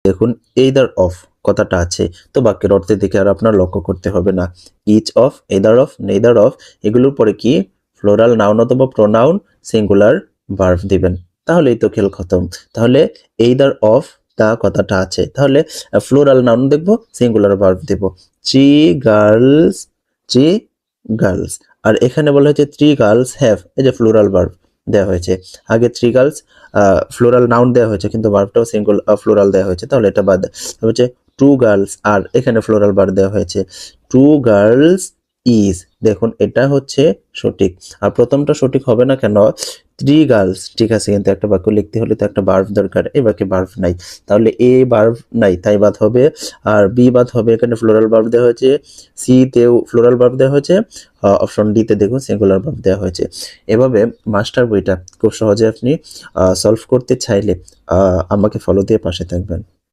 দেখুন either of কথাটা আছে, তো বাক্যের অর্থের দিকে আর আপনার লক্ষ্য করতে হবে না। Each of, either of, neither of, এগুলোর পরে কি ফ্লোরাল নাউন অথবা প্রোনাউন সিঙ্গুলার ভার্ব দিবেন, তাহলেই তো খেল খতম। তাহলে এইদার অফ দা কথাটা আছে, তাহলে ফ্লোরাল নাউন দেখবো, সিঙ্গুলার ভার্ব দেব। Three girls, three girls. আর এখানে বলা হয়েছে থ্রি গার্লস হ্যাভ, এই যে ফ্লোরাল ভার্ব দেওয়া হয়েছে। আগে থ্রি গার্লস ফ্লোরাল নাউন দেওয়া হয়েছে, কিন্তু ভার্বটাও সিঙ্গল ফ্লোরাল দেওয়া হয়েছে, তাহলে এটা বাদ হচ্ছে টু গার্লস, আর এখানে ফ্লোরাল ভার্ব দেওয়া হয়েছে টু গার্লস ইজ। দেখুন এটা হচ্ছে সঠিক। আর প্রথমটা সঠিক হবে না কেন? থ্রি গার্লস ঠিক আছে, কিন্তু একটা বাক্য লিখতে হলে তো একটা ভার্ব দরকার, এই বাক্যে ভার্ব নাই, তাহলে এ ভার্ব নাই, তাই বাদ হবে। আর বি বাদ হবে, এখানে ফ্লোরাল ভার্ব দেওয়া হয়েছে, সি তেও ফ্লোরাল ভার্ব দেওয়া হয়েছে, অপশন ডি তে দেখুন সিঙ্গুলার ভার্ব দেওয়া হয়েছে। এভাবে মাস্টার বইটা খুব সহজে আপনি সলভ করতে চাইলে আমাকে ফলো দিয়ে পাশে থাকবেন।